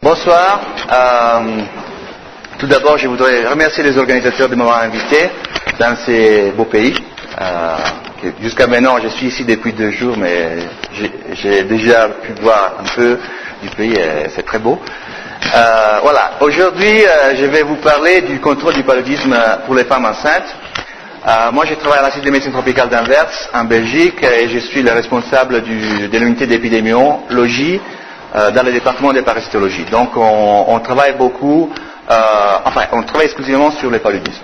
Bonsoir. Tout d'abord, je voudrais remercier les organisateurs de m'avoir invité dans ces beaux pays. Jusqu'à maintenant, je suis ici depuis 2 jours, mais j'ai déjà pu voir un peu du pays et c'est très beau. Voilà. Aujourd'hui, je vais vous parler du contrôle du paludisme pour les femmes enceintes. Moi, je travaille à l'Institut de médecine tropicale d'Anvers, en Belgique, et je suis le responsable de l'unité d'épidémiologie dans le département de parasitologie. Donc, on travaille beaucoup, on travaille exclusivement sur le paludisme.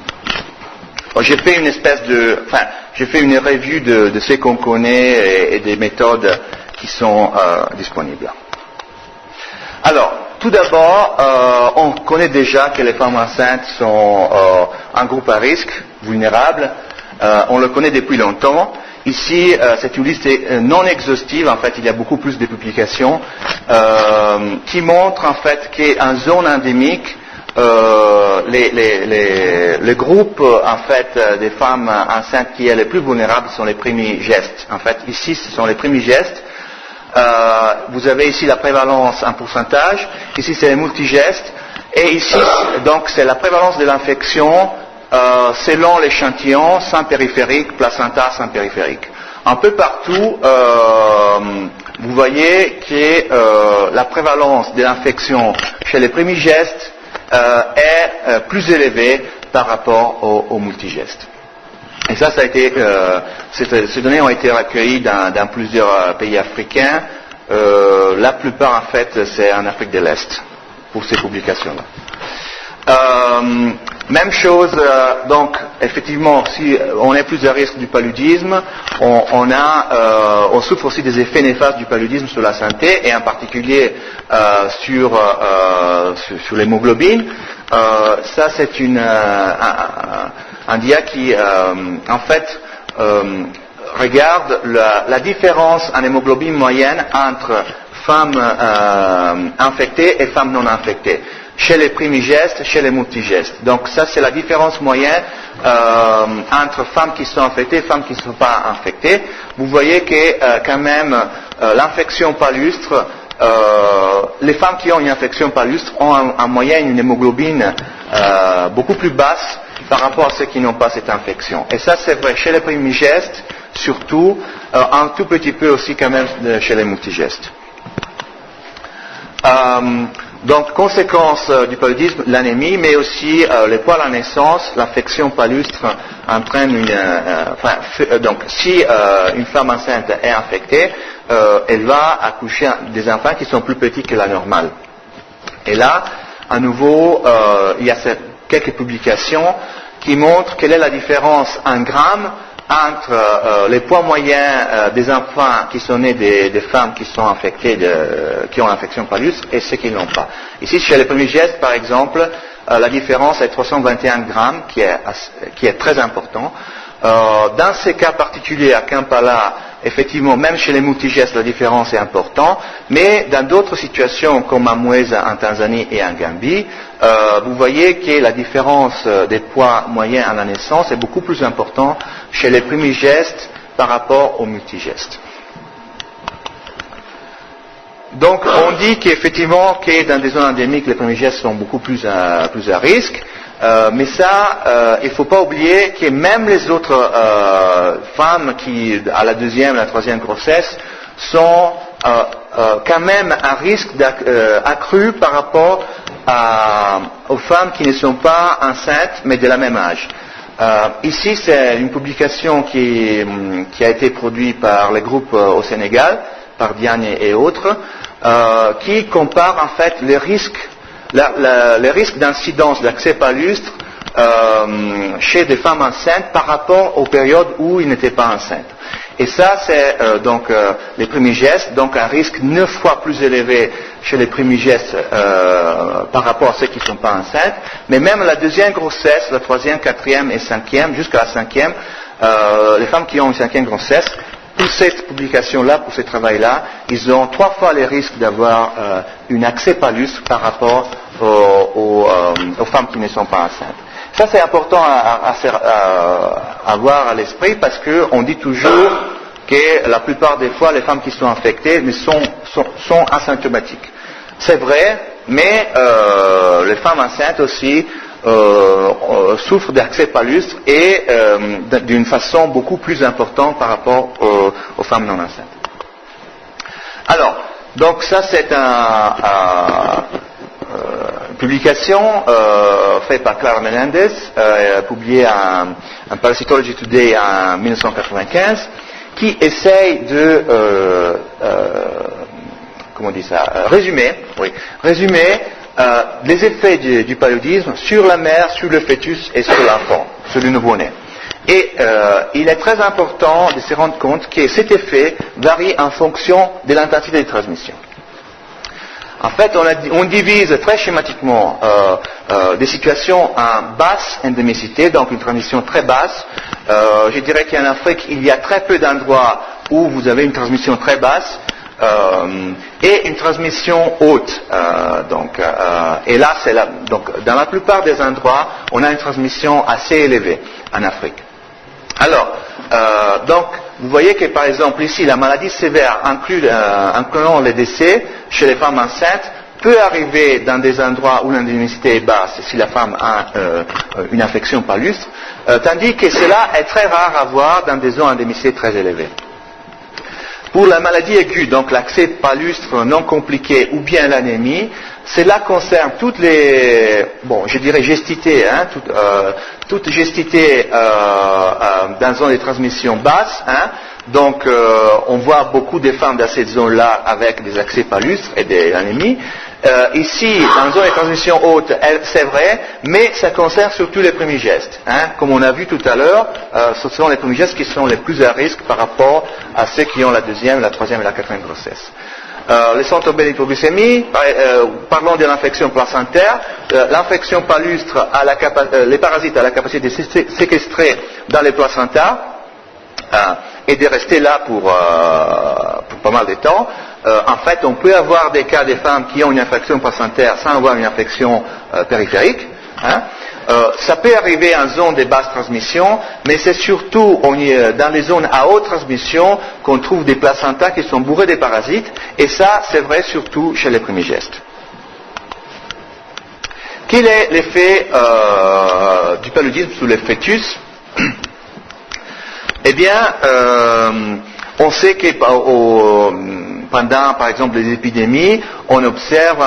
Bon, j'ai fait une revue de ce qu'on connaît et des méthodes qui sont disponibles. Alors, tout d'abord, on connaît déjà que les femmes enceintes sont un groupe à risque, vulnérable. On le connaît depuis longtemps. Ici, c'est une liste non exhaustive. En fait, il y a beaucoup plus de publications qui montrent en fait qu'en zone endémique, les groupes en fait des femmes enceintes qui sont les plus vulnérables sont les primigestes. En fait, ici, ce sont les primigestes. Vous avez ici la prévalence en pourcentage. Ici, c'est les multigestes. Et ici, donc, c'est la prévalence de l'infection selon l'échantillon sans périphérique, placenta sans périphérique. Un peu partout, vous voyez que la prévalence de l'infection chez les primigestes est plus élevée par rapport aux multigestes. Et ça a été, ces données ont été recueillies dans plusieurs pays africains. La plupart, en fait, c'est en Afrique de l'Est pour ces publications-là. Même chose, donc, effectivement, si on est plus à risque du paludisme, on souffre aussi des effets néfastes du paludisme sur la santé, et en particulier sur l'hémoglobine. Ça, c'est un dia qui, en fait, regarde la différence en hémoglobine moyenne entre femmes infectées et femmes non infectées, chez les primigestes, chez les multigestes. Donc ça, c'est la différence moyenne entre femmes qui sont infectées et femmes qui ne sont pas infectées. Vous voyez que quand même l'infection palustre, les femmes qui ont une infection palustre ont en moyenne une hémoglobine beaucoup plus basse par rapport à ceux qui n'ont pas cette infection. Et ça, c'est vrai chez les primigestes, surtout, un tout petit peu aussi quand même chez les multigestes. Donc, conséquence du paludisme, l'anémie, mais aussi les poils à naissance, l'infection palustre entraîne donc, si une femme enceinte est infectée, elle va accoucher des enfants qui sont plus petits que la normale. Et là, à nouveau, il y a quelques publications qui montrent quelle est la différence en grammes entre les poids moyens des enfants qui sont nés des femmes qui sont infectées, qui ont l'infection palustre, et ceux qui n'ont pas. Ici, chez les primigestes, par exemple, la différence est 321 grammes, qui est très important. Dans ces cas particuliers à Kampala, effectivement, même chez les multigestes, la différence est importante, mais dans d'autres situations, comme à Mweza en Tanzanie et en Gambie, vous voyez que la différence des poids moyens à la naissance est beaucoup plus importante chez les primigestes par rapport aux multigestes. Donc, on dit qu'effectivement, que dans des zones endémiques, les primigestes sont beaucoup plus à risque. Mais ça, il ne faut pas oublier que même les autres femmes qui, à la 2e, la 3e grossesse, sont quand même à risque accru par rapport aux femmes qui ne sont pas enceintes, mais de la même âge. Ici, c'est une publication qui a été produite par les groupes au Sénégal, par Diane et autres, qui compare en fait les risques d'incidence d'accès palustre chez des femmes enceintes par rapport aux périodes où ils n'étaient pas enceintes. Et ça, c'est donc les primigestes, donc un risque 9 fois plus élevé chez les primigestes par rapport à ceux qui ne sont pas enceintes. Mais même la 2e grossesse, la 3e, 4e et 5e, jusqu'à la 5e, les femmes qui ont une 5e grossesse, pour cette publication-là, pour ce travail-là, ils ont 3 fois les risques d'avoir un accès palustre par rapport aux femmes qui ne sont pas enceintes. Ça, c'est important à avoir à l'esprit parce qu'on dit toujours que la plupart des fois, les femmes qui sont infectées sont asymptomatiques. C'est vrai, mais les femmes enceintes aussi souffrent d'accès palustre et d'une façon beaucoup plus importante par rapport aux femmes non enceintes. Alors, donc ça c'est une publication faite par Clara Menendez, publiée en Parasitology Today en 1995, qui essaye de résumer les effets du paludisme sur la mère, sur le fœtus et sur l'enfant, sur le nouveau-né. Et il est très important de se rendre compte que cet effet varie en fonction de l'intensité de transmission. En fait, on divise très schématiquement des situations en basse endémicité, donc une transmission très basse. Je dirais qu'en Afrique, il y a très peu d'endroits où vous avez une transmission très basse et une transmission haute. Et là, donc, dans la plupart des endroits, on a une transmission assez élevée en Afrique. Alors, donc, vous voyez que par exemple ici, la maladie sévère incluant les décès chez les femmes enceintes peut arriver dans des endroits où l'endémicité est basse si la femme a une infection palustre, tandis que cela est très rare à voir dans des zones endémicité très élevées. Pour la maladie aiguë, donc l'accès palustre non compliqué ou bien l'anémie, cela concerne toutes les, je dirais gestité, toute gestité dans zone de transmission basse. Donc on voit beaucoup de femmes dans cette zone-là avec des accès palustres et des anémies. Ici, dans zone de transmission haute, c'est vrai, mais ça concerne surtout les premiers gestes. Comme on a vu tout à l'heure, ce sont les premiers gestes qui sont les plus à risque par rapport à ceux qui ont la deuxième, la troisième et la quatrième grossesse. Les centres d'hypoglycémie, parlons de l'infection placentaire. L'infection palustre, les parasites ont la capacité de séquestrer dans les placentas et de rester là pour pas mal de temps. En fait, on peut avoir des cas de femmes qui ont une infection placentaire sans avoir une infection périphérique. Ça peut arriver en zone de basse transmission, mais c'est surtout dans les zones à haute transmission qu'on trouve des placentas qui sont bourrés de parasites, et ça, c'est vrai surtout chez les premiers gestes. Quel est l'effet du paludisme sur les fœtus? Eh bien, on sait que pendant, par exemple, les épidémies, on observe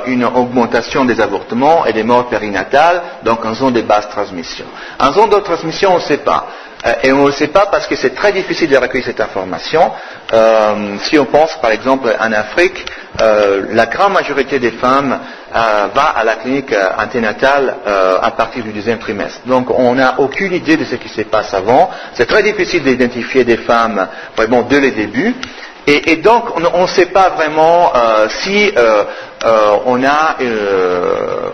une augmentation des avortements et des morts périnatales, donc en zone de basse transmission. En zone de haute transmission, on ne sait pas. Et on ne le sait pas parce que c'est très difficile de recueillir cette information. Si on pense, par exemple, en Afrique, la grande majorité des femmes va à la clinique anténatale à partir du deuxième trimestre. Donc on n'a aucune idée de ce qui se passe avant. C'est très difficile d'identifier des femmes vraiment dès le début. Et donc on ne sait pas vraiment si on a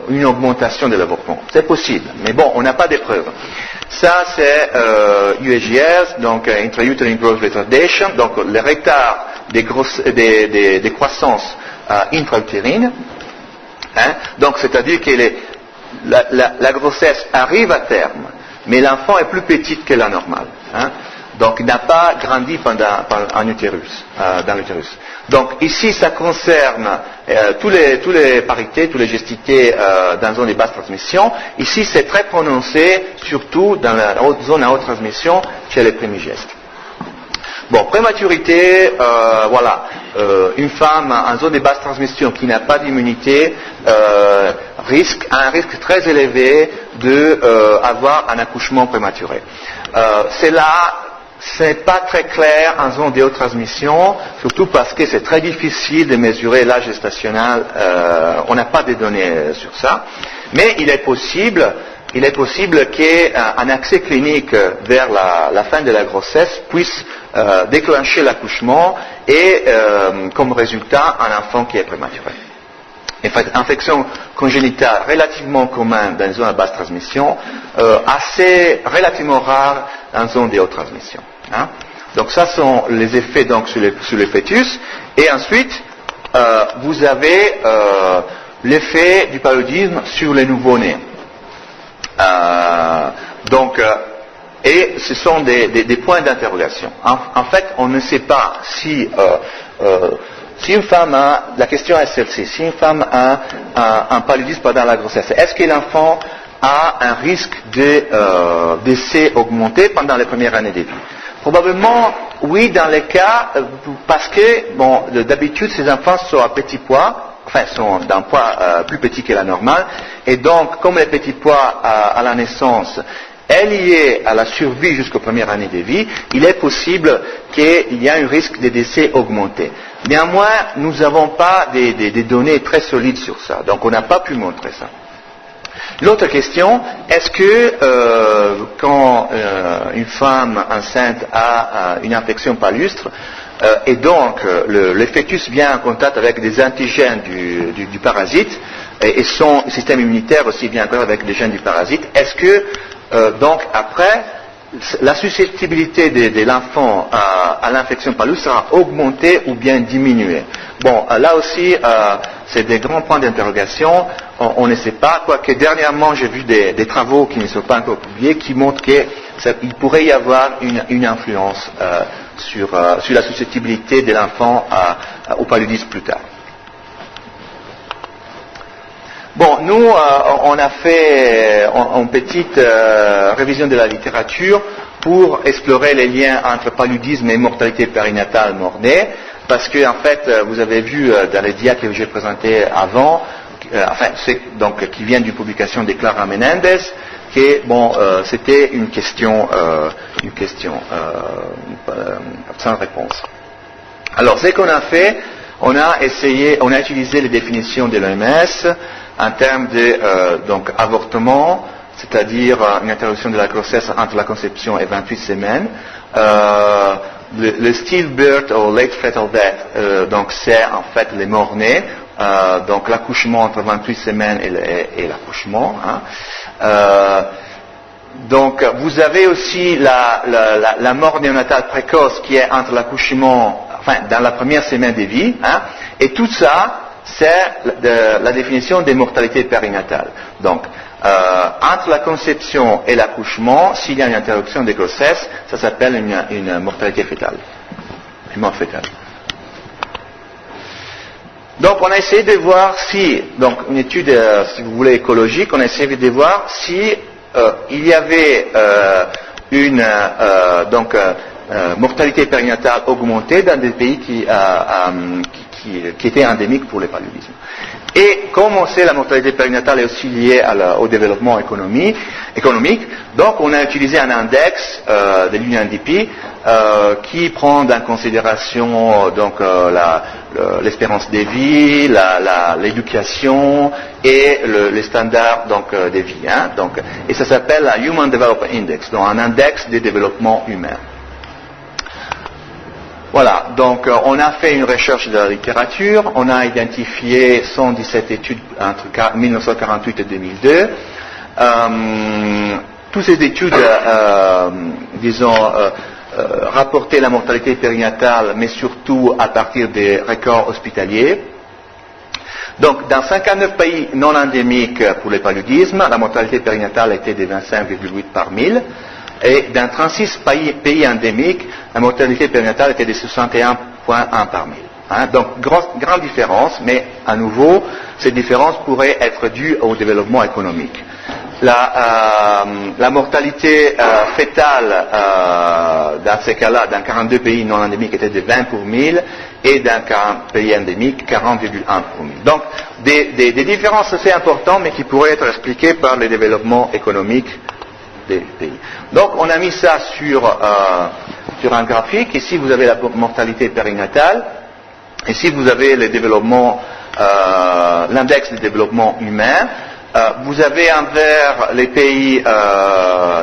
une augmentation de l'avortement. C'est possible, mais bon, on n'a pas de preuves. Ça c'est USGS, donc Intrauterine Growth Retardation, donc le retard des croissances intra-utérines. Donc c'est-à-dire que la grossesse arrive à terme, mais l'enfant est plus petit que la normale. Donc il n'a pas grandi dans l'utérus. Donc ici ça concerne tous les parités, tous les gestités dans la zone de basse transmission. Ici c'est très prononcé, surtout dans la zone à haute transmission chez les premiers gestes. Bon, prématurité, une femme en zone de basse transmission qui n'a pas d'immunité a un risque très élevé d'avoir un accouchement prématuré. C'est pas très clair en zone de haute transmission, surtout parce que c'est très difficile de mesurer l'âge gestationnel. On n'a pas de données sur ça, mais il est possible qu'un accès clinique vers la fin de la grossesse puisse déclencher l'accouchement et comme résultat un enfant qui est prématuré. En fait, infection congénitale relativement commune dans les zones à basse transmission, assez relativement rare en zone de haute transmission. Donc ça sont les effets donc sur les fœtus. Et ensuite, vous avez l'effet du paludisme sur les nouveau-nés. Et ce sont des points d'interrogation. En fait, on ne sait pas si si une femme la question est celle-ci, si une femme a un paludisme pendant la grossesse, est-ce que l'enfant a un risque de décès augmenté pendant les premières années de vie? Probablement, oui, dans les cas, parce que, d'habitude, ces enfants sont à petit poids, sont d'un poids plus petit que la normale, et donc, comme les petits poids à la naissance est lié à la survie jusqu'aux premières années de vie, il est possible qu'il y ait un risque de décès augmenté. Néanmoins, nous n'avons pas des données très solides sur ça, donc on n'a pas pu montrer ça. L'autre question, est-ce que quand une femme enceinte a une infection palustre, et donc le fœtus vient en contact avec des antigènes du parasite, et son système immunitaire aussi vient en contact avec des gènes du parasite, est-ce que donc après, la susceptibilité de l'enfant à l'infection palustre sera augmentée ou bien diminuée? Bon, là aussi, c'est des grands points d'interrogation. On ne sait pas, quoique dernièrement j'ai vu des travaux qui ne sont pas encore publiés qui montrent qu'il pourrait y avoir une influence sur la susceptibilité de l'enfant au paludisme plus tard. Bon, nous, on a fait une petite révision de la littérature pour explorer les liens entre paludisme et mortalité périnatale mort-né, parce que, en fait, vous avez vu dans les dias que j'ai présentés avant, qui vient d'une publication de Clara Menendez, que, c'était une question sans réponse. Alors, ce qu'on a fait, on a utilisé les définitions de l'OMS, en termes de avortement, c'est-à-dire une interruption de la grossesse entre la conception et 28 semaines, le stillbirth ou late fetal death, donc c'est en fait les morts-nés, donc l'accouchement entre 28 semaines et l'accouchement. Donc vous avez aussi la mort néonatale précoce qui est entre l'accouchement, dans la première semaine de vie, et tout ça, c'est la définition des mortalités périnatales. Donc, entre la conception et l'accouchement, s'il y a une interruption de grossesse, ça s'appelle une mortalité fétale, une mort fétale. Donc, on a essayé de voir donc une étude, si vous voulez, écologique, on a essayé de voir si il y avait une mortalité périnatale augmentée dans des pays qui étaient endémiques pour le paludisme. Et comme on sait, la mortalité périnatale est aussi liée au développement économique, donc on a utilisé un index de l'UNDP qui prend en considération l'espérance de vie, l'éducation et les standards de vie. Et ça s'appelle un Human Development Index, donc un index de développement humain. Voilà, donc on a fait une recherche de la littérature, on a identifié 117 études entre 1948 et 2002. Toutes ces études, rapportaient la mortalité périnatale, mais surtout à partir des records hospitaliers. Donc, dans 59 pays non endémiques pour le paludisme, la mortalité périnatale était de 25,8 par 1000. Et dans 36 pays endémiques, la mortalité périnatale était de 61,1 par 1000. Donc, grande différence, mais à nouveau, cette différence pourrait être due au développement économique. La mortalité fétale, dans ces cas-là, dans 42 pays non endémiques, était de 20 pour 1000, et dans 40 pays endémiques, 40,1 pour 1000. Donc, des différences assez importantes, mais qui pourraient être expliquées par le développement économique des pays. Donc on a mis ça sur un graphique. Ici vous avez la mortalité périnatale. Ici vous avez le développement, l'index de développement humain. Vous avez en vert les pays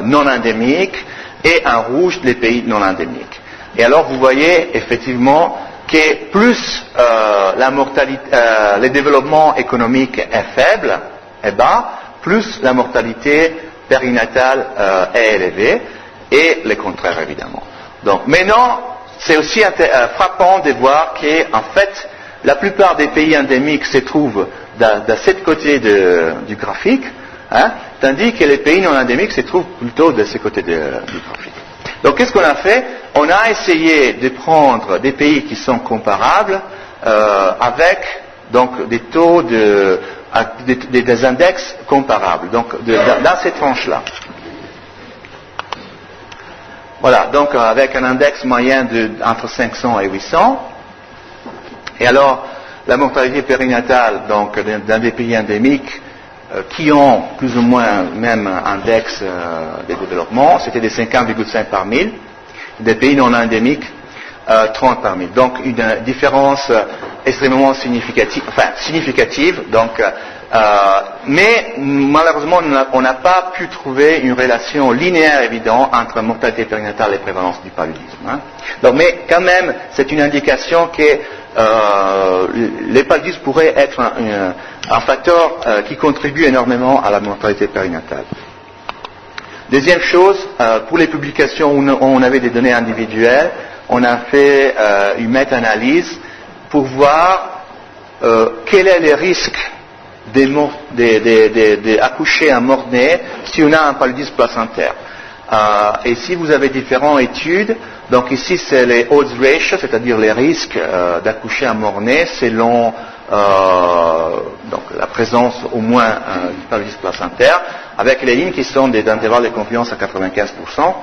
non endémiques et en rouge les pays non endémiques. Et alors vous voyez effectivement que plus le développement économique est faible, plus la mortalité périnatale est élevée, et le contraire évidemment. Donc maintenant, c'est aussi frappant de voir qu'en fait, la plupart des pays endémiques se trouvent de ce côté du graphique, tandis que les pays non endémiques se trouvent plutôt de ce côté du graphique. Donc qu'est-ce qu'on a fait? On a essayé de prendre des pays qui sont comparables avec donc des taux des index comparables, donc dans ces tranches-là. Voilà, donc avec un index moyen entre 500 et 800. Et alors, la mortalité périnatale, donc dans des pays endémiques qui ont plus ou moins même index de développement, c'était des 50,5 par 1000. Des pays non endémiques, 30 par 1000. Donc une différence extrêmement significative. Donc, mais malheureusement, on n'a pas pu trouver une relation linéaire évidente entre mortalité périnatale et prévalence du paludisme. Hein. Donc, mais quand même, c'est une indication que les paludismes pourraient être un facteur qui contribue énormément à la mortalité périnatale. Deuxième chose, pour les publications où on avait des données individuelles, on a fait une méta-analyse pour voir quel est le risque d'accoucher un mort-né si on a un paludisme placentaire. Et si vous avez différentes études, donc ici c'est les odds ratio, c'est-à-dire les risques d'accoucher un mort-né selon donc la présence au moins du paludisme placentaire, avec les lignes qui sont des intervalles de confiance à 95%.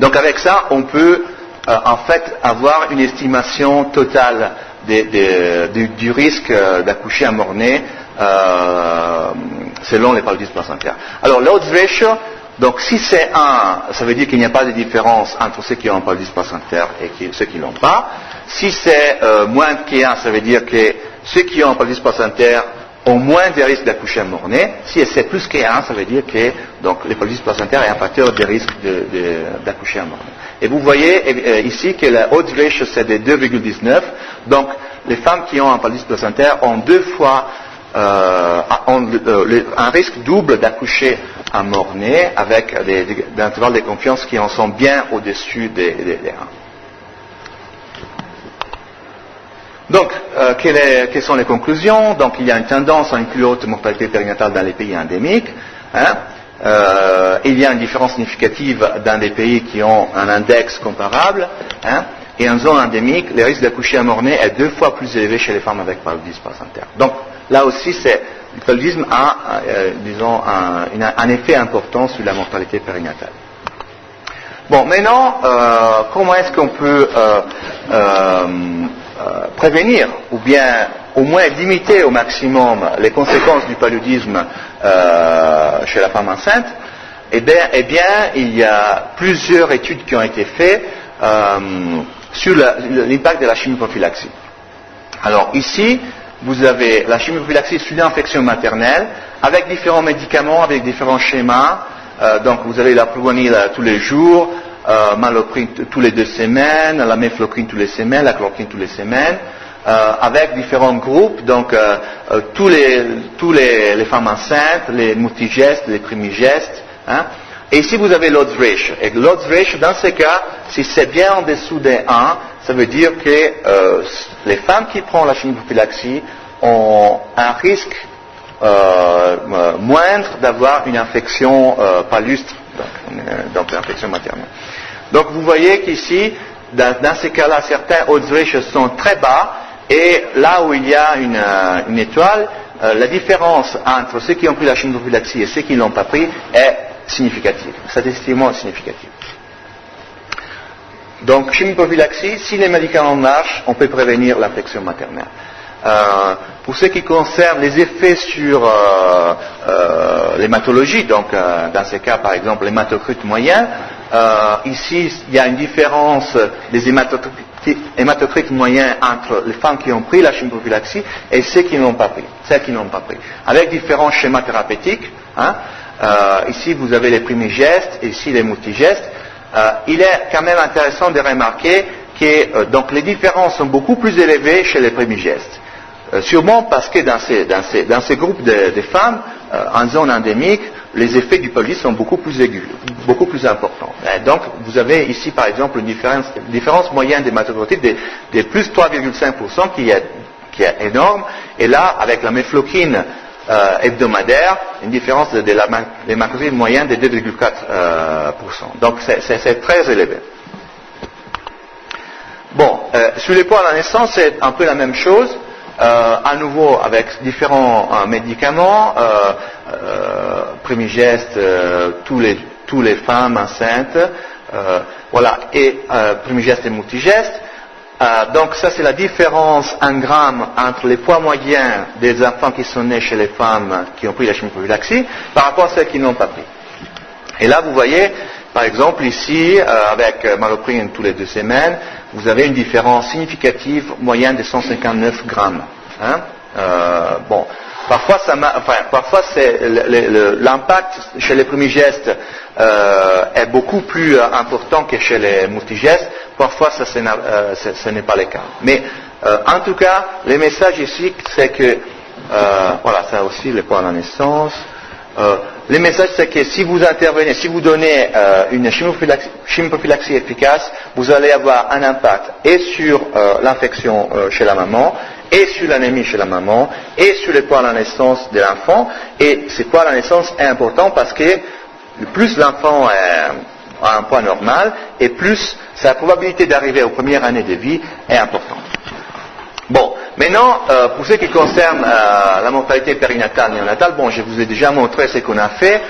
Donc avec ça, on peut en fait avoir une estimation totale du risque d'accoucher un mort-né selon les paludismes placentaires. Alors l'odds ratio, donc si c'est 1, ça veut dire qu'il n'y a pas de différence entre ceux qui ont un paludisme placentaire et ceux qui ne l'ont pas. Si c'est moins que 1, ça veut dire que ceux qui ont un paludisme placentaire ont moins de risques d'accoucher un mort-né. Si c'est plus que 1, ça veut dire que donc, le paludisme placentaire est un facteur de risque d'accoucher un mort-né. Et vous voyez ici que la odds ratio c'est de 2,19. Donc les femmes qui ont un paludisme placentaire ont un risque double d'accoucher un mort-né avec des intervalles de confiance qui en sont bien au-dessus des 1. Donc, quelles sont les conclusions? Donc, il y a une tendance à une plus haute mortalité périnatale dans les pays endémiques. Hein. Il y a une différence significative dans des pays qui ont un index comparable. Hein. Et en zone endémique, le risque d'accoucher un mort-né est 2 fois plus élevé chez les femmes avec paludisme placentaire. Donc, là aussi, le paludisme a, un effet important sur la mortalité périnatale. Bon, maintenant, comment est-ce qu'on peut prévenir ou bien au moins limiter au maximum les conséquences du paludisme chez la femme enceinte? Eh bien, il y a plusieurs études qui ont été faites sur l'impact de la chimioprophylaxie. Alors ici, vous avez la chimioprophylaxie sur l'infection maternelle avec différents médicaments, avec différents schémas. Donc vous avez la proguanil tous les jours, maloprine tous les 2 semaines, la mefloquine tous les semaines, la chloroquine tous les semaines, avec différents groupes, donc tous les femmes enceintes, les multigestes, les primigestes. Hein. Et ici vous avez l'odds ratio. Et l'odds ratio, dans ce cas, si c'est bien en dessous des 1, ça veut dire que les femmes qui prennent la chimioprophylaxie ont un risque moindre d'avoir une infection palustre, donc une infection maternelle. Donc vous voyez qu'ici, dans ces cas-là, certains odds ratios sont très bas, et là où il y a une étoile, la différence entre ceux qui ont pris la chimioprophylaxie et ceux qui ne l'ont pas pris est significative, statistiquement significative. Donc chimioprophylaxie, si les médicaments marchent, on peut prévenir l'infection maternelle. Pour ce qui concerne les effets sur l'hématologie, donc dans ces cas par exemple l'hématocrit moyen, ici il y a une différence des hématocrites moyens entre les femmes qui ont pris la chimioprophylaxie et celles qui n'ont pas pris, avec différents schémas thérapeutiques. Hein. Ici vous avez les primigestes et ici les multigestes. Il est quand même intéressant de remarquer que donc les différences sont beaucoup plus élevées chez les primigestes. Sûrement parce que dans ces groupes de femmes, en zone endémique, les effets du paludisme sont beaucoup plus aigus, beaucoup plus importants. Et donc, vous avez ici, par exemple, une différence moyenne d'hématocrite de plus 3,5% qui est énorme. Et là, avec la mefloquine hebdomadaire, une différence de l'hématocrite moyenne de 2,4%. Donc, c'est très élevé. Bon, sur les poids à la naissance, c'est un peu la même chose. À nouveau avec différents médicaments, Primigest, tous les femmes enceintes, voilà, et Primigest et Multigest. Donc ça c'est la différence en grammes entre les poids moyens des enfants qui sont nés chez les femmes qui ont pris la chimio-prophylaxie par rapport à celles qui n'ont pas pris. Et là vous voyez, par exemple ici, avec Maloprine tous les 2 semaines, vous avez une différence significative moyenne de 159 grammes. Hein? Bon, parfois c'est l'impact chez les Primigestes est beaucoup plus important que chez les Multigestes. Parfois ce n'est pas le cas. Mais en tout cas, le message ici c'est que voilà, ça aussi les points à la naissance. Le message c'est que si vous intervenez, si vous donnez une chimio-prophylaxie efficace, vous allez avoir un impact et sur l'infection chez la maman, et sur l'anémie chez la maman, et sur les poids à la naissance de l'enfant. Et ces poids à la naissance est important parce que plus l'enfant a un poids normal, et plus sa probabilité d'arriver aux premières années de vie est importante. Bon, maintenant, pour ce qui concerne la mortalité périnatale et néonatale, bon, je vous ai déjà montré ce qu'on a fait,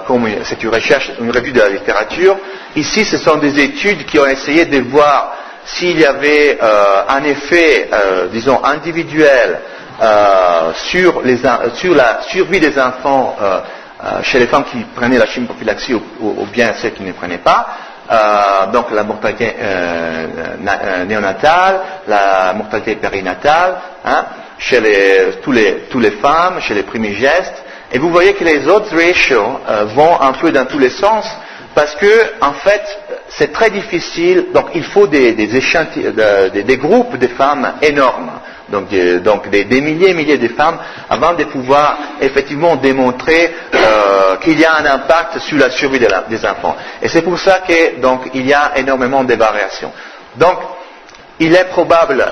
comme c'est une recherche, une revue de la littérature. Ici, ce sont des études qui ont essayé de voir s'il y avait un effet, disons, individuel sur la survie des enfants chez les femmes qui prenaient la chimio-prophylaxie ou bien celles qui ne prenaient pas. Donc la mortalité néonatale, la mortalité périnatale, hein, chez tous les femmes, chez les primigestes. Et vous voyez que les autres ratios vont un peu dans tous les sens, parce que en fait c'est très difficile. Donc il faut des groupes de femmes énormes, donc des milliers de femmes, avant de pouvoir effectivement démontrer qu'il y a un impact sur la survie des enfants. Et c'est pour ça que donc il y a énormément de variations. Donc il est probable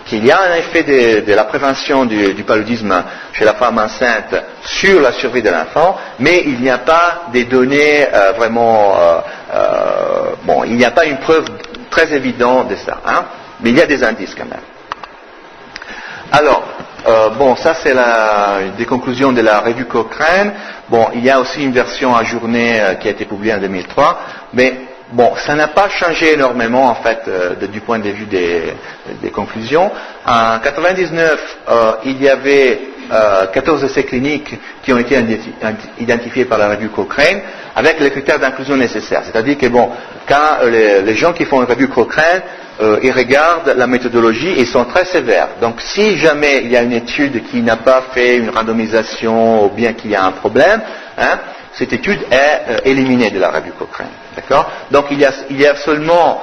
qu'il y a un effet de la prévention du paludisme chez la femme enceinte sur la survie de l'enfant, mais il n'y a pas des données vraiment, bon, il n'y a pas une preuve très évidente de ça, hein, mais il y a des indices quand même. Alors, bon, ça c'est des conclusions de la revue Cochrane. Bon, il y a aussi une version ajournée qui a été publiée en 2003, mais bon, ça n'a pas changé énormément en fait du point de vue des conclusions. En 1999, il y avait 14 essais cliniques qui ont été identifiés par la revue Cochrane avec les critères d'inclusion nécessaires. C'est-à-dire que bon, quand les gens qui font une revue Cochrane, ils regardent la méthodologie et ils sont très sévères. Donc si jamais il y a une étude qui n'a pas fait une randomisation ou bien qu'il y a un problème, hein, cette étude est éliminée de la revue Cochrane. D'accord ? Donc il y a seulement,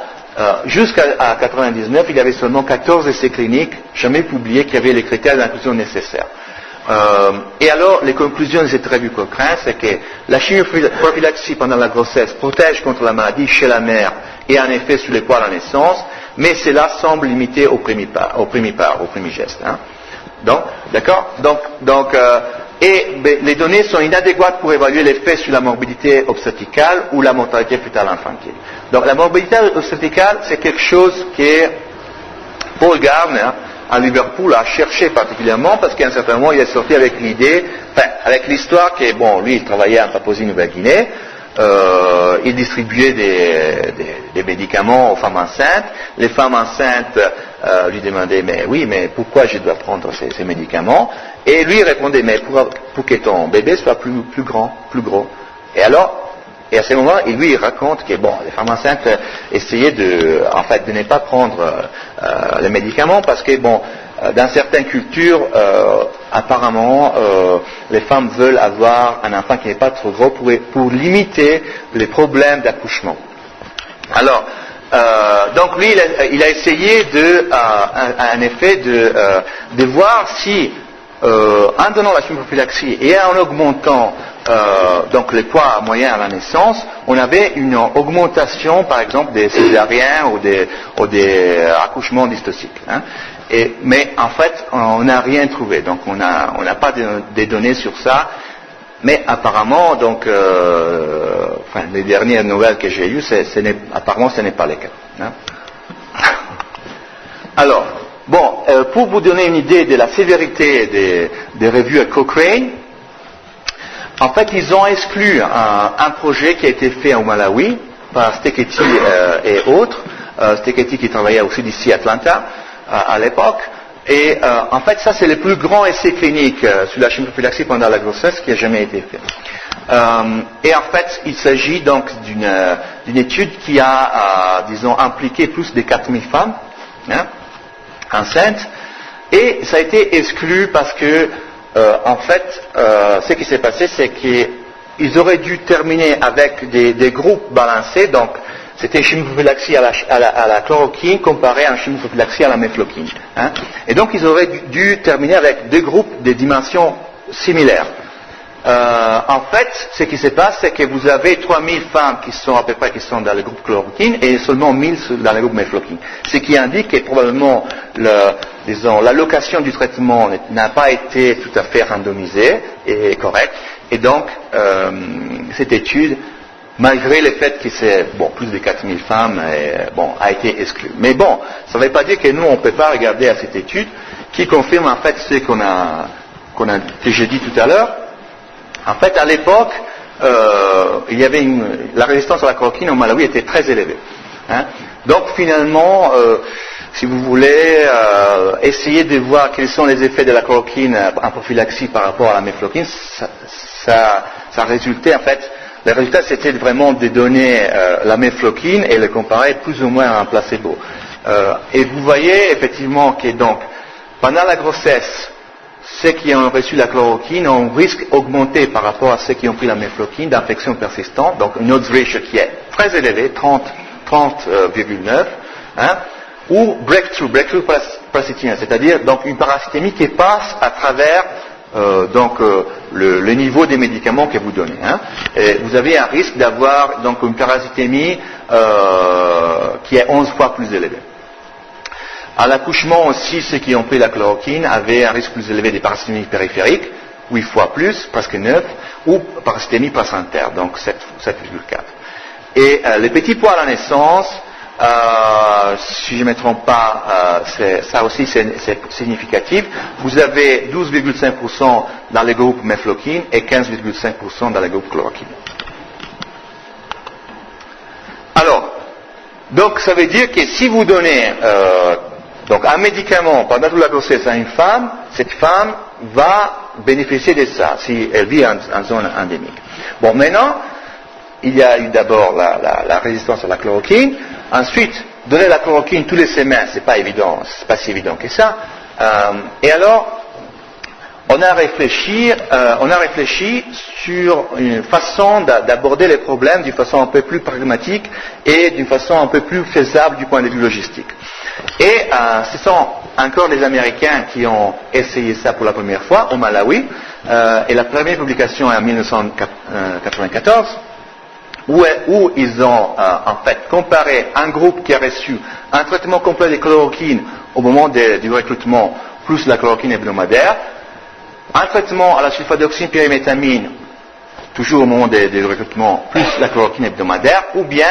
jusqu'à 1999, il y avait seulement 14 essais cliniques jamais publiés qui avaient les critères d'inclusion nécessaires. Et alors, les conclusions de cette revue Cochrane, c'est que la chimio-prophylaxie pendant la grossesse protège contre la maladie chez la mère et a un effet sur les poids à la naissance, mais cela semble limité au primigeste. Hein. Donc, d'accord ? Et les données sont inadéquates pour évaluer l'effet sur la morbidité obstétricale ou la mortalité fœtale infantile. Donc la morbidité obstétricale, c'est quelque chose que Paul Gardner à Liverpool a cherché particulièrement, parce qu'à un certain moment il est sorti avec l'idée, avec l'histoire que, bon, lui il travaillait en Papouasie-Nouvelle-Guinée, il distribuait des médicaments aux femmes enceintes. Les femmes enceintes lui demandaient, mais oui, mais pourquoi je dois prendre ces médicaments? Et lui répondait, mais pour que ton bébé soit plus grand, plus gros. Et à ce moment, il raconte que bon, les femmes enceintes essayaient de ne pas prendre les médicaments parce que bon, dans certaines cultures, apparemment, les femmes veulent avoir un enfant qui n'est pas trop gros pour limiter les problèmes d'accouchement. Alors, donc lui, il a essayé en effet de voir si en donnant la chimio-prophylaxie et en augmentant donc les poids moyens à la naissance, on avait une augmentation, par exemple, des césariens ou des accouchements dystociques. Hein. Mais en fait, on n'a rien trouvé, donc on n'a pas de données sur ça. Mais apparemment, donc, les dernières nouvelles que j'ai eues, apparemment, ce n'est pas le cas. Hein. Alors, bon, pour vous donner une idée de la sévérité des revues Cochrane, en fait, ils ont exclu un projet qui a été fait au Malawi par Steketty et autres. Steketty qui travaillait aussi d'ici Atlanta à l'époque. Et en fait, ça c'est le plus grand essai clinique sur la chimio-prophylaxie pendant la grossesse qui a jamais été fait. Et en fait, il s'agit donc d'une étude qui a, disons, impliqué plus de 4000 femmes enceintes. Et ça a été exclu parce que, en fait, ce qui s'est passé, c'est qu'ils auraient dû terminer avec des groupes balancés. Donc, c'était chimio-prophylaxie à la chloroquine comparé à une chimio-prophylaxie à la mefloquine. Et donc, ils auraient dû terminer avec deux groupes de dimensions similaires. En fait, ce qui se passe, c'est que vous avez 3000 femmes qui sont à peu près qui sont dans le groupe chloroquine et seulement 1000 dans le groupe mefloquine. Ce qui indique que probablement l'allocation du traitement n'a pas été tout à fait randomisée et correcte. Et donc, cette étude, malgré le fait que c'est plus de 4000 femmes, a été exclue. Mais bon, ça ne veut pas dire que nous, on ne peut pas regarder à cette étude qui confirme en fait ce que j'ai dit tout à l'heure. En fait, à l'époque, la résistance à la chloroquine au Malawi était très élevée. Donc finalement, si vous voulez essayer de voir quels sont les effets de la chloroquine en prophylaxie par rapport à la mefloquine, ça résultait en fait, le résultat c'était vraiment de donner la mefloquine et le comparer plus ou moins à un placebo. Et vous voyez effectivement que donc, pendant la grossesse, ceux qui ont reçu la chloroquine ont un risque augmenté par rapport à ceux qui ont pris la mefloquine d'infection persistante, donc une odds ratio qui est très élevée, 30,9, ou breakthrough parasitemia, c'est-à-dire donc une parasitémie qui passe à travers le niveau des médicaments que vous donnez. Et vous avez un risque d'avoir donc une parasitémie qui est 11 fois plus élevée. À l'accouchement aussi, ceux qui ont pris la chloroquine avaient un risque plus élevé des parasitémies périphériques, 8 fois plus, presque 9, ou parasitémie placentaire, donc 7,4. Et les petits poids à la naissance, si je ne me trompe pas, ça aussi c'est significatif. Vous avez 12,5% dans le groupe mefloquine et 15,5% dans le groupe chloroquine. Alors, donc ça veut dire que si vous donnez donc un médicament pendant toute la grossesse à une femme, cette femme va bénéficier de ça si elle vit en zone endémique. Bon, maintenant, il y a eu d'abord la résistance à la chloroquine. Ensuite, donner la chloroquine tous les semaines, c'est pas évident, c'est pas si évident que ça. Et alors, on a réfléchi sur une façon d'aborder les problèmes d'une façon un peu plus pragmatique et d'une façon un peu plus faisable du point de vue logistique. Et ce sont encore les Américains qui ont essayé ça pour la première fois au Malawi. Et la première publication est en 1994, où ils ont en fait comparé un groupe qui a reçu un traitement complet de chloroquine au moment du recrutement, plus la chloroquine hebdomadaire, un traitement à la sulfadoxine pyrimétamine, toujours au moment du recrutement, plus la chloroquine hebdomadaire, ou bien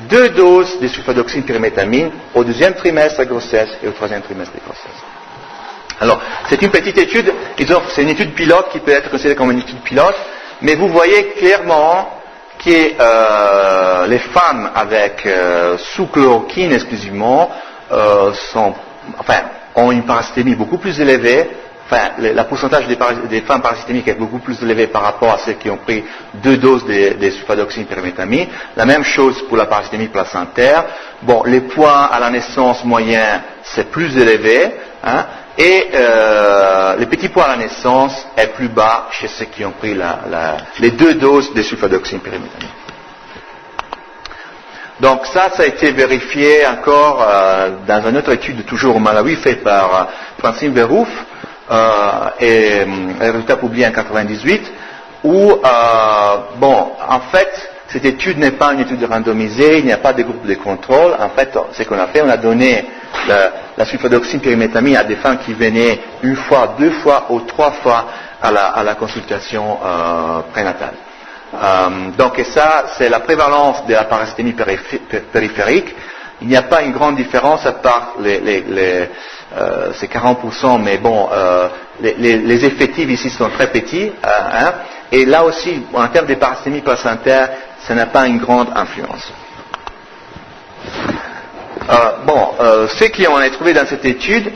2 doses de sulfadoxine pyrimétamine au 2e trimestre de grossesse et au 3e trimestre de grossesse. Alors, c'est une petite étude, c'est une étude pilote qui peut être considérée comme une étude pilote, mais vous voyez clairement que les femmes avec sous chloroquine exclusivement ont une parasitémie beaucoup plus élevée. Le pourcentage des femmes parasitémiques est beaucoup plus élevé par rapport à ceux qui ont pris 2 doses de sulfadoxine pyrimétamine. La même chose pour la parasitémie placentaire. Bon, les poids à la naissance moyen, c'est plus élevé, et les petits poids à la naissance est plus bas chez ceux qui ont pris les 2 doses de sulfadoxine pyrimétamine. Donc ça a été vérifié encore dans une autre étude, toujours au Malawi, faite par Francine Verhoef, et un résultat publié en 1998, où, en fait, cette étude n'est pas une étude randomisée, il n'y a pas de groupe de contrôle. En fait, ce qu'on a fait, on a donné la sulfadoxine pyrimétamine à des femmes qui venaient 1 fois, 2 fois ou 3 fois à la consultation prénatale. Donc, et ça, c'est la prévalence de la parasitémie périphérique il n'y a pas une grande différence à part c'est 40%, mais bon, les effectifs ici sont très petits, hein, et là aussi, en termes de paracétamie placentaire, ça n'a pas une grande influence. Ce qu'on a trouvé dans cette étude,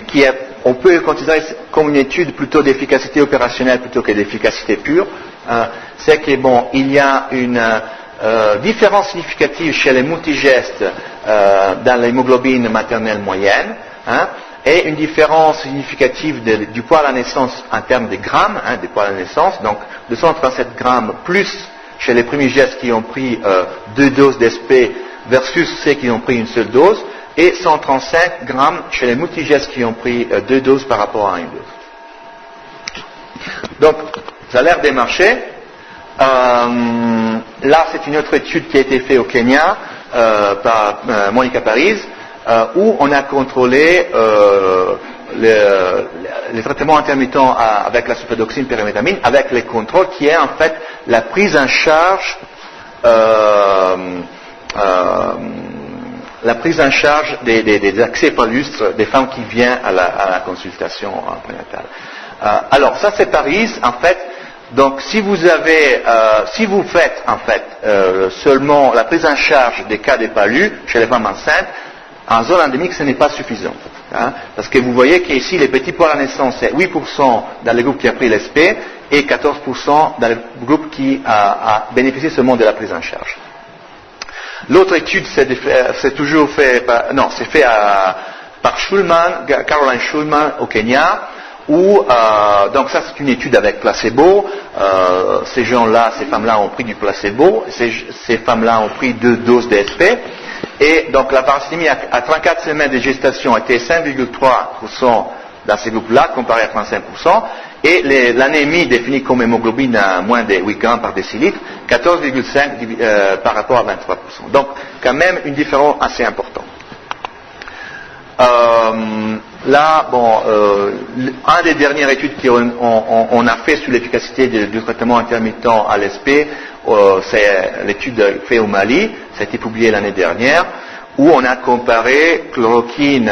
on peut considérer comme une étude plutôt d'efficacité opérationnelle plutôt que d'efficacité pure, c'est que bon, il y a une différence significative chez les multigestes dans l'hémoglobine maternelle moyenne, hein, et une différence significative du poids à la naissance en termes de grammes, hein, du poids à la naissance, donc 237 grammes plus chez les premiers gestes qui ont pris 2 doses d'SP versus ceux qui ont pris une seule dose, et 135 grammes chez les multigestes qui ont pris 2 doses par rapport à une dose. Donc, ça a l'air de marcher. Là, c'est une autre étude qui a été faite au Kenya par Monica Paris, où on a contrôlé les traitements intermittents avec la sulfadoxine pyrimétamine, avec les contrôles qui est en fait la prise en charge des accès palustres des femmes qui viennent à la consultation prénatale. Alors ça c'est Paris en fait. Donc si vous faites en fait seulement la prise en charge des cas de palus chez les femmes enceintes, en zone endémique ce n'est pas suffisant. Hein, parce que vous voyez qu'ici les petits poids à la naissance c'est 8% dans le groupe qui a pris l'SP et 14% dans le groupe qui a bénéficié seulement de la prise en charge. L'autre étude, c'est toujours fait par Schulman, Caroline Schulman au Kenya, où donc ça c'est une étude avec placebo. Ces gens-là, ces femmes-là ont pris du placebo, ces femmes-là ont pris 2 doses d'SP, et donc la paracétamie à 34 semaines de gestation était 5,3% dans ces groupes-là, comparé à 35%, et l'anémie définie comme hémoglobine à moins de 8 grammes par décilitre, 14,5 par rapport à 23%. Donc, quand même, une différence assez importante. Là, un des dernières études qu'on a fait sur l'efficacité du traitement intermittent à l'SP, c'est l'étude faite au Mali, ça a été publié l'année dernière, où on a comparé chloroquine,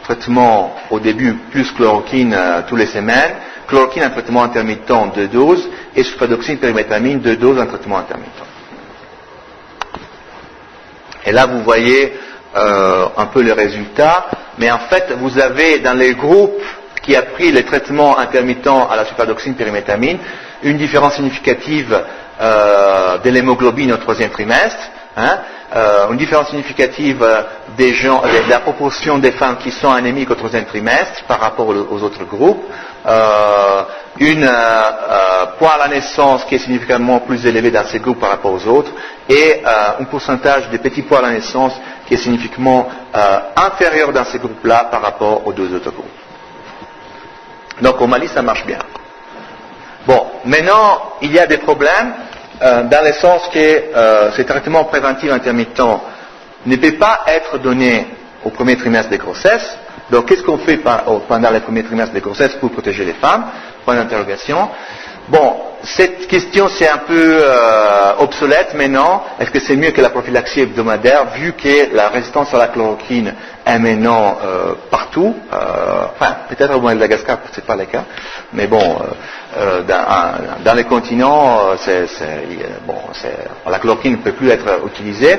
traitement au début plus chloroquine tous les semaines, chloroquine en traitement intermittent 2 doses, et sulfadoxine pyrimétamine 2 doses en traitement intermittent. Et là vous voyez un peu les résultats, mais en fait vous avez dans les groupes qui a pris les traitements intermittents à la sulfadoxine pyrimétamine une différence significative de l'hémoglobine au 3e trimestre, hein, une différence significative de la proportion des femmes qui sont anémiques au 3e trimestre par rapport aux autres groupes, poids à la naissance qui est significativement plus élevé dans ces groupes par rapport aux autres, et un pourcentage de petits poids à la naissance qui est significativement inférieur dans ces groupes-là par rapport aux 2 autres groupes. Donc au Mali ça marche bien. Bon, maintenant il y a des problèmes dans le sens que ces traitements préventifs intermittents ne peuvent pas être donnés au premier trimestre de grossesse. Donc qu'est-ce qu'on fait pendant les premiers trimestres de grossesse pour protéger les femmes? Point d'interrogation. Bon, cette question c'est un peu obsolète maintenant. Est-ce que c'est mieux que la prophylaxie hebdomadaire vu que la résistance à la chloroquine est maintenant partout, enfin peut-être au Madagascar c'est pas le cas, mais bon dans les continents la chloroquine ne peut plus être utilisée.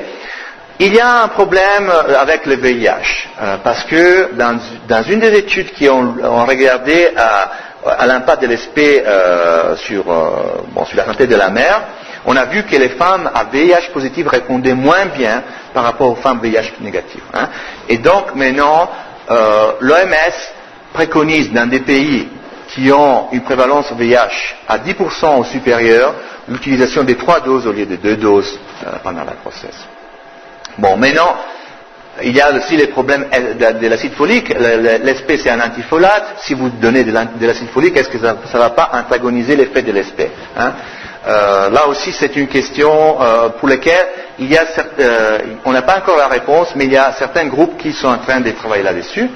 Il y a un problème avec le VIH parce que dans une des études qui ont regardé à l'impact de l'SP sur la santé de la mère, on a vu que les femmes à VIH positif répondaient moins bien par rapport aux femmes VIH négatives. Hein. Et donc maintenant, l'OMS préconise dans des pays qui ont une prévalence VIH à 10% ou supérieure l'utilisation de 3 doses au lieu de 2 doses pendant la grossesse. Bon, maintenant, il y a aussi les problèmes de l'acide folique. L'SP c'est un antifolate. Si vous donnez de l'acide folique, est-ce que ça ne va pas antagoniser l'effet de l'SP, hein? Là aussi c'est une question pour laquelle on n'a pas encore la réponse, mais il y a certains groupes qui sont en train de travailler là-dessus.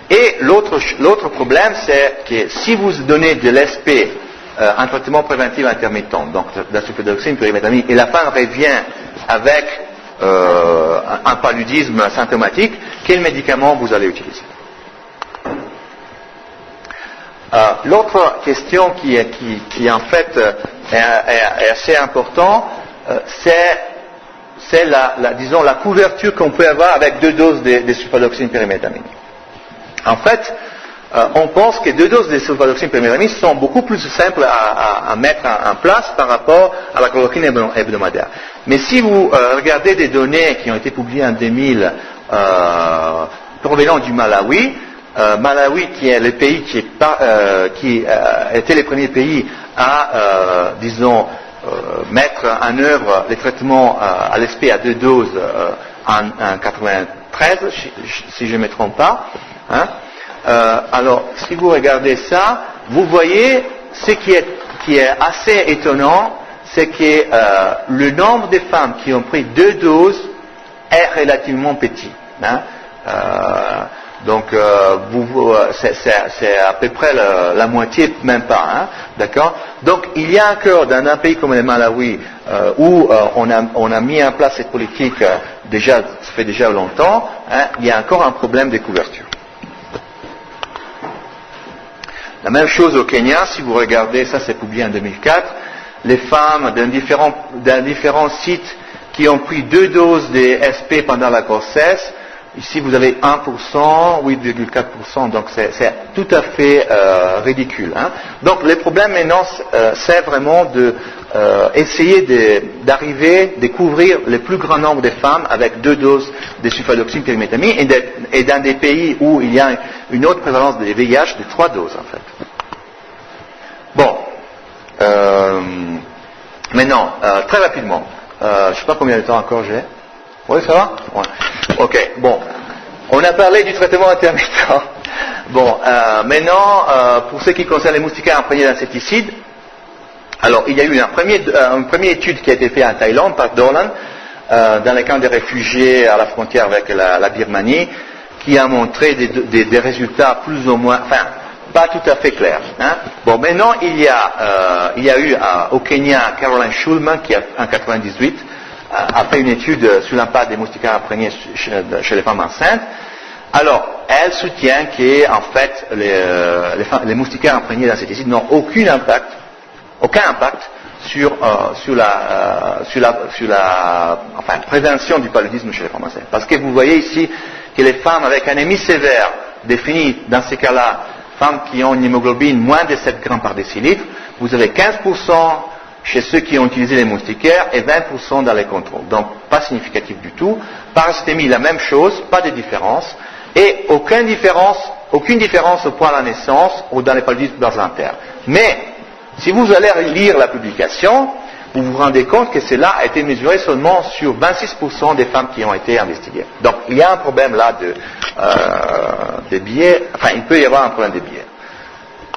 Et l'autre problème c'est que si vous donnez de l'SP, un traitement préventif intermittent, donc de la sulfadoxine pyrimétamine, et la femme revient avec un paludisme symptomatique, quel médicament vous allez utiliser? L'autre question qui en fait est assez importante, c'est disons la couverture qu'on peut avoir avec 2 doses de sulfadoxine pyrimétamine. En fait, on pense que 2 doses de sulfadoxine pyrimétamine sont beaucoup plus simples à mettre en place par rapport à la chloroquine hebdomadaire. Mais si vous regardez des données qui ont été publiées en 2000 provenant du Malawi, Malawi qui est le pays qui était le premier pays à, disons, mettre en œuvre les traitements à l'ESP à 2 doses en 93, si je ne me trompe pas. Hein. Alors, si vous regardez ça, vous voyez ce qui est assez étonnant, c'est que le nombre de femmes qui ont pris 2 doses est relativement petit. Hein. Donc, c'est à peu près la moitié, même pas, hein, d'accord. Donc, il y a encore dans un pays comme le Malawi où on a mis en place cette politique ça fait déjà longtemps, hein, il y a encore un problème de couverture. La même chose au Kenya, si vous regardez, ça c'est publié en 2004, les femmes d'un différents sites qui ont pris 2 doses de SP pendant la grossesse. Ici, vous avez 1%, 8,4%, donc c'est tout à fait ridicule. Hein. Donc, le problème maintenant, c'est vraiment essayer d'arriver, de couvrir le plus grand nombre de femmes avec 2 doses de sulfadoxine pyrimétamine et dans des pays où il y a une autre prévalence de VIH de 3 doses, en fait. Bon. Maintenant, très rapidement, je ne sais pas combien de temps encore j'ai. Oui, ça va? Ouais. Ok, bon. On a parlé du traitement intermittent. Bon, maintenant, pour ce qui concerne les moustiquaires imprégnés d'insecticides, alors il y a eu une première étude qui a été faite en Thaïlande par Dolan, dans les camps des réfugiés à la frontière avec la Birmanie, qui a montré des résultats plus ou moins, enfin, pas tout à fait clairs. Hein. Bon, maintenant, il y a eu au Kenya Caroline Schulman, qui en 1998, a fait une étude sur l'impact des moustiquaires imprégnés chez les femmes enceintes. Alors, elle soutient que, en fait, les moustiquaires imprégnés d'insecticides n'ont aucun impact sur la prévention du paludisme chez les femmes enceintes. Parce que vous voyez ici que les femmes avec anémie sévère, définies dans ces cas-là, femmes qui ont une hémoglobine moins de 7 grammes par décilitre, vous avez 15% chez ceux qui ont utilisé les moustiquaires et 20% dans les contrôles. Donc, pas significatif du tout. Parastémie, la même chose, pas de différence. Et aucune différence au point de la naissance ou dans les paludismes placentaires. Mais, si vous allez lire la publication, vous vous rendez compte que cela a été mesuré seulement sur 26% des femmes qui ont été investiguées. Donc, il y a un problème là de biais, enfin, il peut y avoir un problème de biais.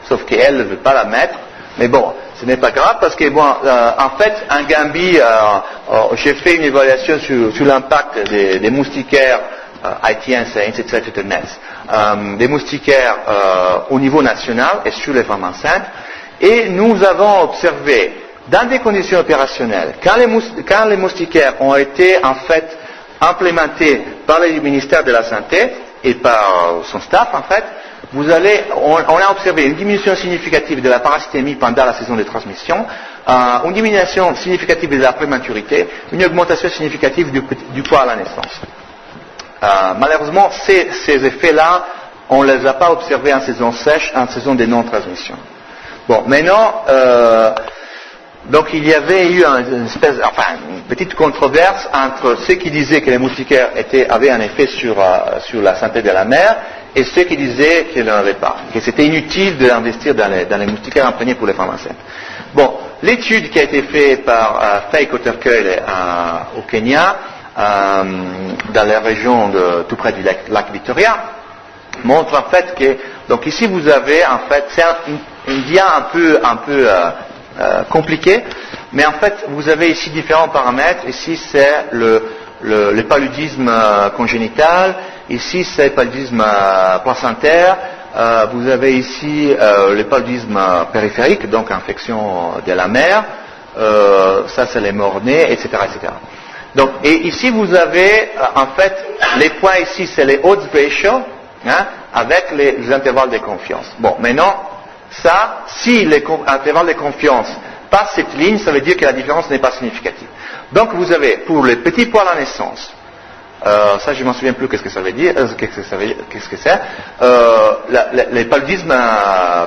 Sauf qu'elle ne veut pas la mettre, mais bon, ce n'est pas grave parce que, bon, en fait, en Gambie, j'ai fait une évaluation sur l'impact des moustiquaires ITN, c'est Insect Tetanus, des moustiquaires au niveau national et sur les femmes enceintes. Et nous avons observé, dans des conditions opérationnelles, quand les moustiquaires ont été en fait implémentés par le ministère de la Santé et par son staff, en fait, on a observé une diminution significative de la parasitémie pendant la saison de transmission, une diminution significative de la prématurité, une augmentation significative du poids à la naissance. Malheureusement, ces effets-là, on ne les a pas observés en saison sèche, en saison de non-transmission. Bon, maintenant, donc il y avait eu une petite controverse entre ceux qui disaient que les moustiquaires avaient un effet sur la santé de la mère et ceux qui disaient qu'ils n'en avaient pas, que c'était inutile d'investir dans les moustiquaires imprégnés pour les femmes enceintes. Bon, l'étude qui a été faite par Faye Kotterkeul au Kenya, dans la région tout près du lac Victoria, montre en fait que, donc ici vous avez en fait, c'est un dia un peu compliqué, mais en fait vous avez ici différents paramètres. Ici c'est le paludisme congénital, ici c'est le paludisme placentaire, vous avez ici le paludisme périphérique, donc infection de la mère, ça c'est les morts-nés, etc., etc. Donc, et ici vous avez, en fait, les points ici, c'est les odds ratio, avec les intervalles de confiance. Bon, maintenant, ça, si les intervalles de confiance passent cette ligne, ça veut dire que la différence n'est pas significative. Donc, vous avez, pour les petits poids à la naissance, ça je m'en souviens plus qu'est-ce que ça veut dire, qu'est-ce que c'est, les paludismes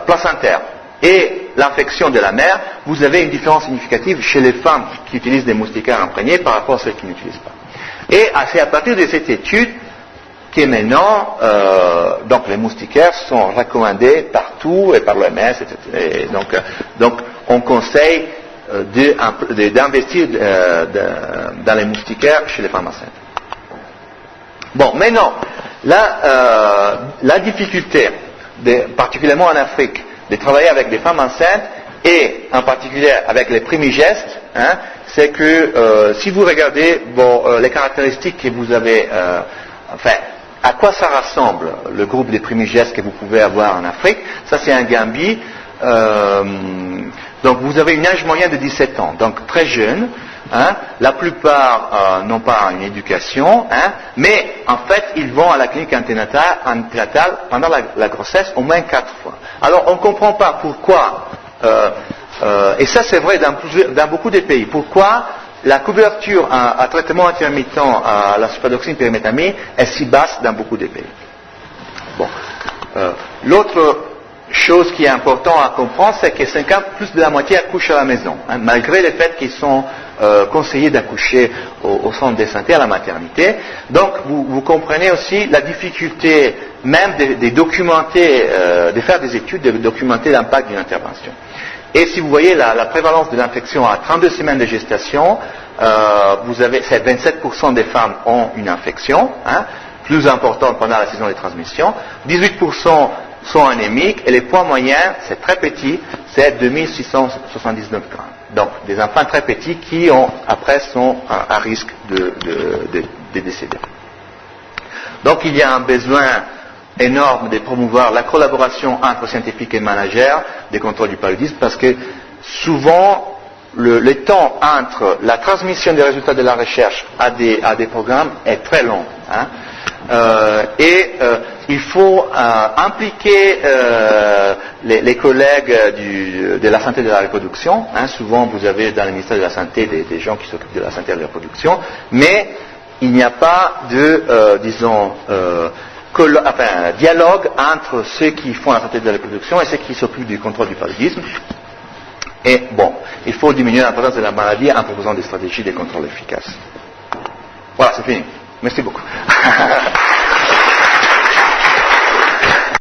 placentaires et l'infection de la mère, vous avez une différence significative chez les femmes qui utilisent des moustiquaires imprégnés par rapport à celles qui n'utilisent pas. Et c'est à partir de cette étude que maintenant, donc les moustiquaires sont recommandés partout et par l'OMS, etc. Et donc on conseille d'investir dans les moustiquaires chez les femmes enceintes. Bon, maintenant, la difficulté, particulièrement en Afrique, de travailler avec des femmes enceintes et en particulier avec les primigestes, c'est que si vous regardez les caractéristiques que vous avez, à quoi ça ressemble le groupe des primigestes que vous pouvez avoir en Afrique, ça c'est un Gambie, donc vous avez un âge moyen de 17 ans, donc très jeune. La plupart n'ont pas une éducation, mais en fait ils vont à la clinique anténatale pendant la grossesse au moins 4 fois. Alors on ne comprend pas pourquoi, et ça c'est vrai dans beaucoup de pays, pourquoi la couverture à traitement intermittent à la sulfadoxine pyrimétamine est si basse dans beaucoup de pays. Bon. L'autre chose qui est importante à comprendre, c'est que plus de la moitié accouchent à la maison, malgré le fait qu'ils sont conseillés d'accoucher au centre de santé, à la maternité. Donc vous comprenez aussi la difficulté même de documenter, de faire des études, de documenter l'impact d'une intervention. Et si vous voyez la prévalence de l'infection à 32 semaines de gestation, c'est 27% des femmes ont une infection, plus importante pendant la saison de transmission, 18% sont anémiques et les poids moyens, c'est très petit, c'est 2679 grammes. Donc des enfants très petits qui après sont à risque de décéder. Donc il y a un besoin énorme de promouvoir la collaboration entre scientifiques et managers des contrôles du paludisme parce que souvent le temps entre la transmission des résultats de la recherche à des programmes est très long. Il faut impliquer les collègues de la santé de la reproduction. Souvent, vous avez dans le ministère de la Santé des gens qui s'occupent de la santé de la reproduction, mais il n'y a pas de, dialogue entre ceux qui font la santé de la reproduction et ceux qui s'occupent du contrôle du paludisme. Et bon, il faut diminuer l'importance de la maladie en proposant des stratégies de contrôle efficaces. Voilà, c'est fini. Merci beaucoup.